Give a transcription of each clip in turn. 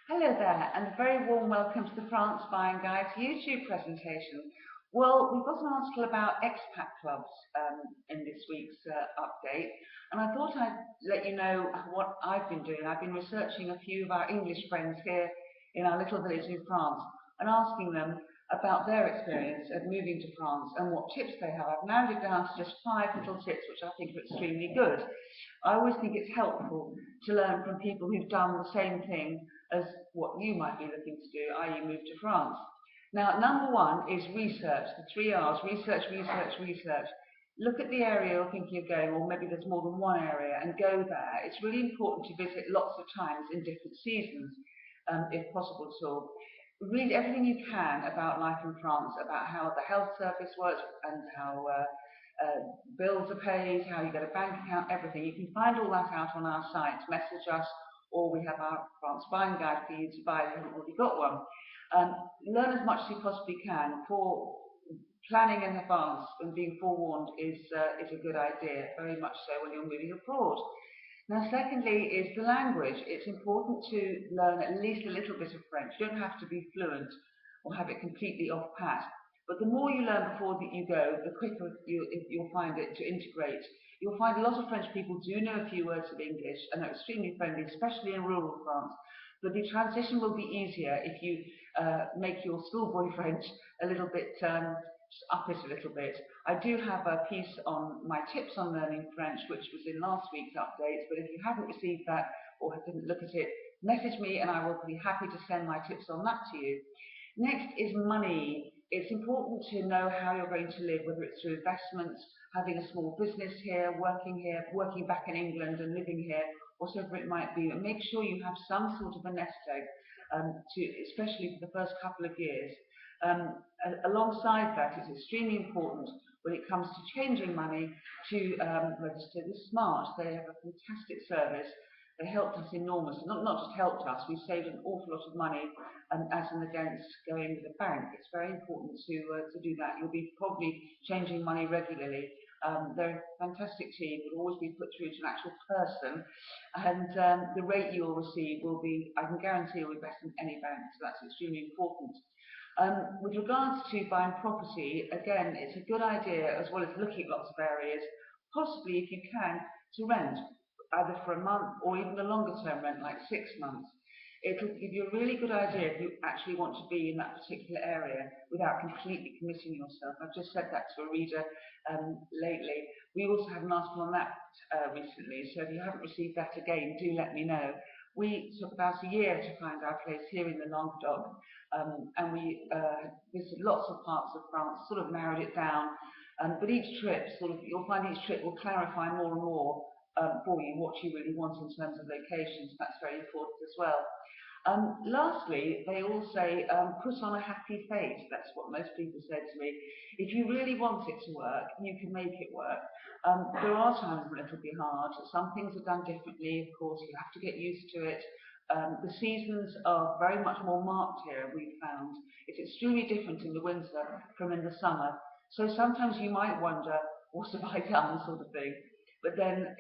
Hello there, and a very warm welcome to the France Buying Guide's YouTube presentation. Well, we've got an article about expat clubs in this week's update, and I thought I'd let you know what I've been doing. I've been researching a few of our English friends here in our little village in France and asking them about their experience of moving to France and what tips they have. I've narrowed it down to just 5 little tips which I think are extremely good. I always think it's helpful to learn from people who've done the same thing as what you might be looking to do, i.e. move to France. Now, number one is research, the 3 R's, research, research, research. Look at the area you're thinking of going, or maybe there's more than one area, and go there. It's really important to visit lots of times in different seasons, if possible at all. Read everything you can about life in France, about how the health service works and how bills are paid, how you get a bank account, everything. You can find all that out on our site. Message us, or we have our France Buying Guide for you to buy if you haven't already got one. Learn as much as you possibly can. For planning in advance and being forewarned is a good idea, very much so when you're moving abroad. Now, secondly is the language. It's important to learn at least a little bit of French. You don't have to be fluent or have it completely off pat. But the more you learn before that you go, the quicker you'll find it to integrate. You'll find a lot of French people do know a few words of English and are extremely friendly, especially in rural France. But the transition will be easier if you make your schoolboy French a little bit up it a little bit. I do have a piece on my tips on learning French, which was in last week's update, but if you haven't received that or didn't look at it, message me and I will be happy to send my tips on that to you. Next is money. It's important to know how you're going to live, whether it's through investments, having a small business here, working back in England and living here, whatever it might be. And make sure you have some sort of a nest egg, especially for the first couple of years. Alongside that, it's extremely important when it comes to changing money to register with Smart. They have a fantastic service. They helped us enormously. Not just helped us, we saved an awful lot of money as and against going with a bank. It's very important to do that. You'll be probably changing money regularly. They're a fantastic team. Will always be put through to an actual person, and the rate you'll receive will be, I can guarantee, will be better than any bank. So that's extremely important. With regards to buying property, again, it's a good idea, as well as looking at lots of areas, possibly if you can, to rent, either for a month or even a longer term rent, like 6 months. It'll give you a really good idea if you actually want to be in that particular area without completely committing yourself. I've just said that to a reader lately. We also had an article on that recently, so if you haven't received that again, do let me know. We took about a year to find our place here in the Languedoc, and we visited lots of parts of France, sort of narrowed it down. But each trip, you'll find each trip will clarify more and more for you what you really want in terms of locations. That's very important as well. Lastly, they all say put on a happy face. That's what most people said to me. If you really want it to work, you can make it work. There are times when it'll be hard. Some things are done differently, of course. You have to get used to it. The seasons are very much more marked here, we've found. It's extremely different in the winter from in the summer. So sometimes you might wonder, what have I done, sort of thing. But then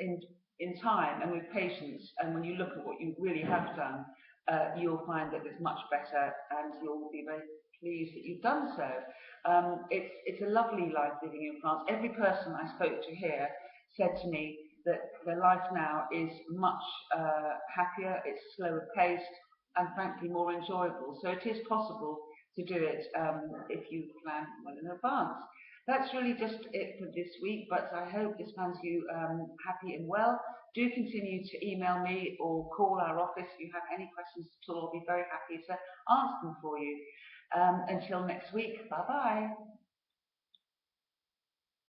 in time and with patience, and when you look at what you really have done, you'll find that it's much better and you'll be very pleased that you've done so. It's a lovely life living in France. Every person I spoke to here said to me that their life now is much happier, it's slower paced, and frankly more enjoyable. So it is possible to do it if you plan well in advance. That's really just it for this week, but I hope this finds you happy and well. Do continue to email me or call our office if you have any questions at all. I'll be very happy to answer them for you. Until next week, bye-bye.